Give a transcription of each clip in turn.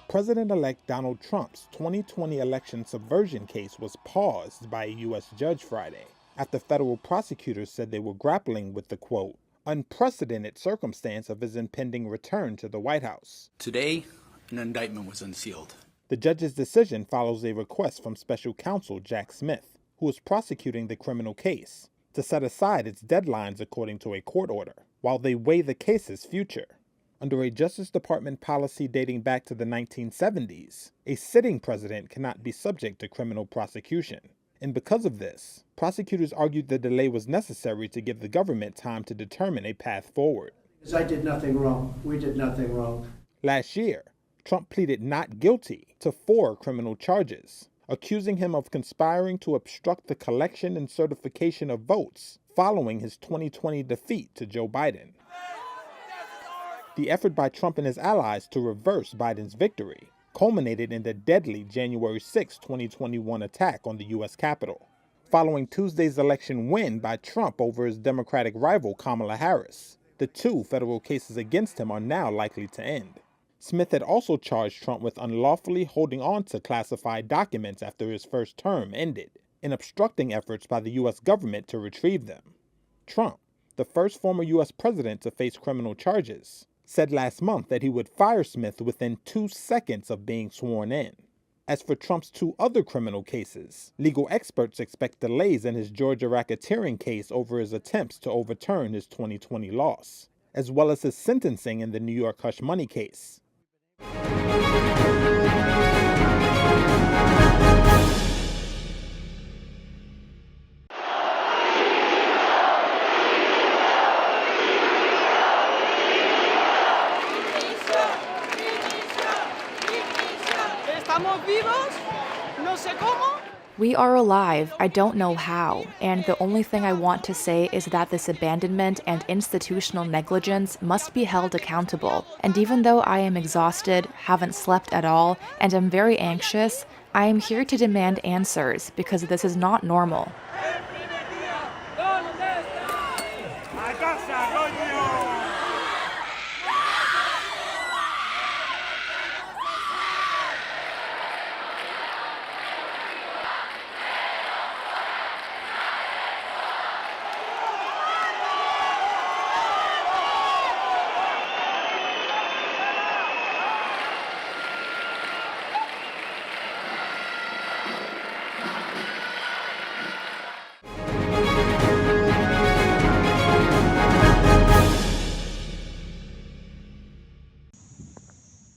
President-elect Donald Trump's 2020 election subversion case was paused by a U.S. judge Friday after federal prosecutors said they were grappling with the, quote, unprecedented circumstance of his impending return to the White House. Today, an indictment was unsealed. The judge's decision follows a request from special counsel Jack Smith, who is prosecuting the criminal case, to set aside its deadlines according to a court order, while they weigh the case's future. Under a Justice Department policy dating back to the 1970s, a sitting president cannot be subject to criminal prosecution. And because of this, prosecutors argued the delay was necessary to give the government time to determine a path forward. I did nothing wrong. We did nothing wrong. Last year, Trump pleaded not guilty to 4 criminal charges, accusing him of conspiring to obstruct the collection and certification of votes following his 2020 defeat to Joe Biden. The effort by Trump and his allies to reverse Biden's victory culminated in the deadly January 6, 2021 attack on the U.S. Capitol. Following Tuesday's election win by Trump over his Democratic rival Kamala Harris, the 2 federal cases against him are now likely to end. Smith had also charged Trump with unlawfully holding on to classified documents after his first term ended and obstructing efforts by the U.S. government to retrieve them. Trump, the first former U.S. president to face criminal charges, said last month that he would fire Smith within 2 seconds of being sworn in. As for Trump's 2 other criminal cases, legal experts expect delays in his Georgia racketeering case over his attempts to overturn his 2020 loss, as well as his sentencing in the New York hush money case. We are alive, I don't know how, and the only thing I want to say is that this abandonment and institutional negligence must be held accountable. And even though I am exhausted, haven't slept at all, and am very anxious, I am here to demand answers because this is not normal.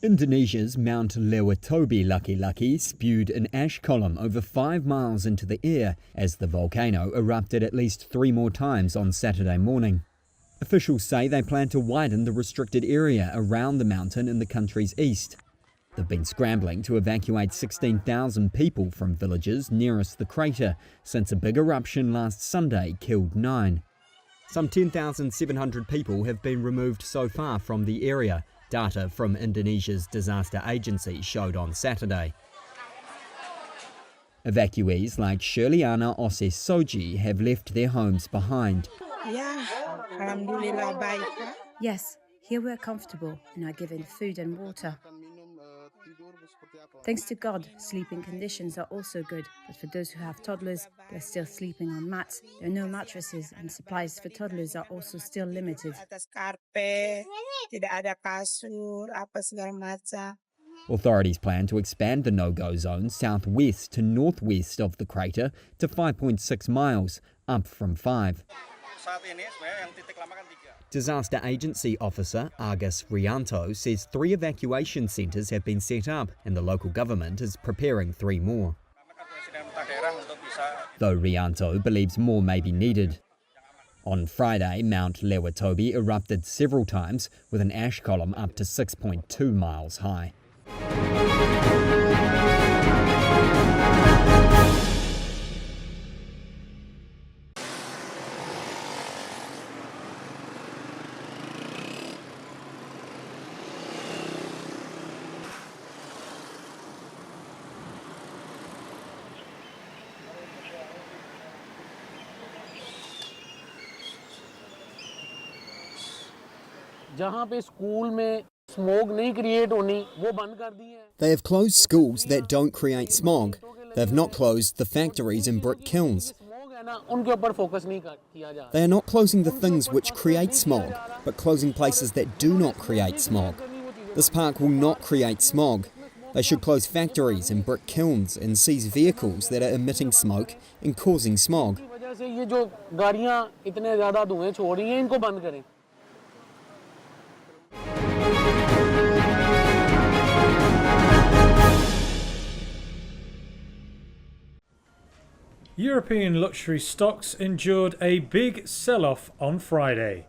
Indonesia's Mount Lewatobi spewed an ash column over 5 miles into the air as the volcano erupted at least 3 more times on Saturday morning. Officials say they plan to widen the restricted area around the mountain in the country's east. They've been scrambling to evacuate 16,000 people from villages nearest the crater since a big eruption last Sunday killed 9. Some 10,700 people have been removed so far from the area, data from Indonesia's disaster agency showed on Saturday. Evacuees like Shirliana Oses Soji have left their homes behind. Yes, here we're comfortable and are given food and water. Thanks to God, sleeping conditions are also good, but for those who have toddlers, they're still sleeping on mats. There are no mattresses and supplies for toddlers are also still limited. Authorities plan to expand the no-go zone southwest to northwest of the crater to 5.6 miles, up from 5. Disaster Agency Officer Agus Rianto says 3 evacuation centres have been set up and the local government is preparing 3 more. Though Rianto believes more may be needed. On Friday, Mount Lewatobi erupted several times with an ash column up to 6.2 miles high. जहाँ पे school में They have closed schools that don't create smog. They have not closed the factories and brick kilns. They are not closing the things which create smog, but closing places that do not create smog. This park will not create smog. They should close factories and brick kilns and seize vehicles that are emitting smoke and causing smog. European luxury stocks endured a big sell-off on Friday.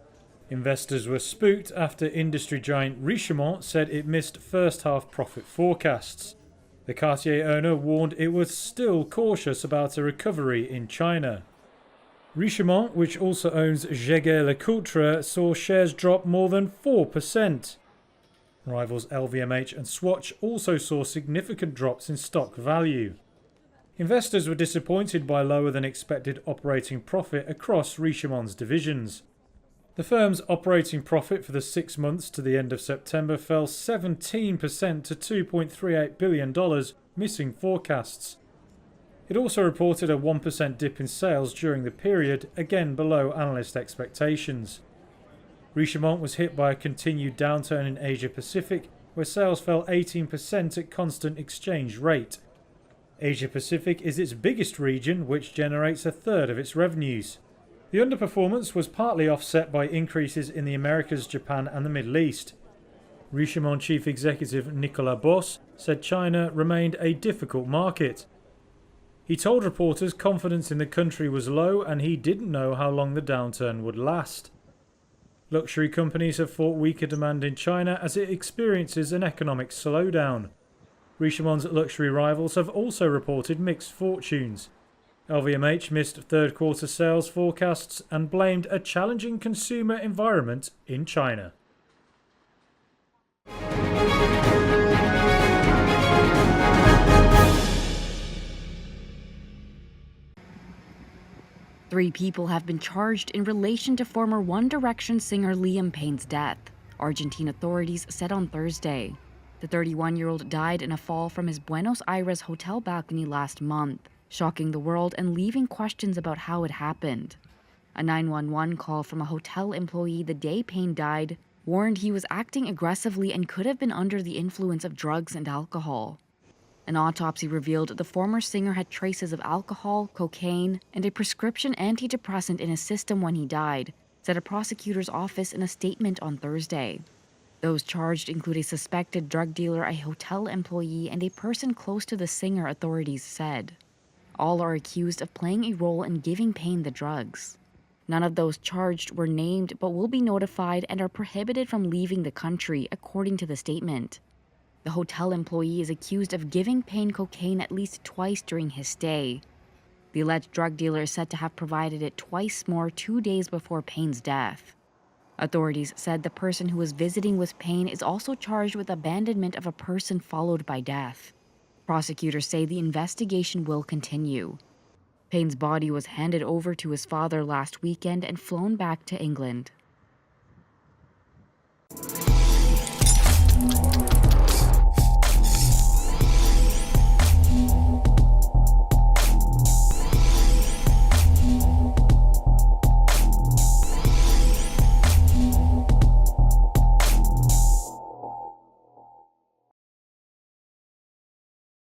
Investors were spooked after industry giant Richemont said it missed first-half profit forecasts. The Cartier owner warned it was still cautious about a recovery in China. Richemont, which also owns Jaeger-LeCoultre, saw shares drop more than 4%. Rivals LVMH and Swatch also saw significant drops in stock value. Investors were disappointed by lower than expected operating profit across Richemont's divisions. The firm's operating profit for the 6 months to the end of September fell 17% to $2.38 billion, missing forecasts. It also reported a 1% dip in sales during the period, again below analyst expectations. Richemont was hit by a continued downturn in Asia Pacific, where sales fell 18% at constant exchange rate. Asia Pacific is its biggest region, which generates a third of its revenues. The underperformance was partly offset by increases in the Americas, Japan and the Middle East. Richemont chief executive Nicolas Boss said China remained a difficult market. He told reporters confidence in the country was low and he didn't know how long the downturn would last. Luxury companies have fought weaker demand in China as it experiences an economic slowdown. Richemont's luxury rivals have also reported mixed fortunes. LVMH missed third quarter sales forecasts and blamed a challenging consumer environment in China. Three people have been charged in relation to former One Direction singer Liam Payne's death, Argentine authorities said on Thursday. The 31-year-old died in a fall from his Buenos Aires hotel balcony last month, shocking the world and leaving questions about how it happened. A 911 call from a hotel employee the day Payne died warned he was acting aggressively and could have been under the influence of drugs and alcohol. An autopsy revealed the former singer had traces of alcohol, cocaine, and a prescription antidepressant in his system when he died, said a prosecutor's office in a statement on Thursday. Those charged include a suspected drug dealer, a hotel employee, and a person close to the singer, authorities said. All are accused of playing a role in giving Payne the drugs. None of those charged were named but will be notified and are prohibited from leaving the country, according to the statement. The hotel employee is accused of giving Payne cocaine at least twice during his stay. The alleged drug dealer is said to have provided it twice more 2 days before Payne's death. Authorities said the person who was visiting with Payne is also charged with abandonment of a person followed by death. Prosecutors say the investigation will continue. Payne's body was handed over to his father last weekend and flown back to England.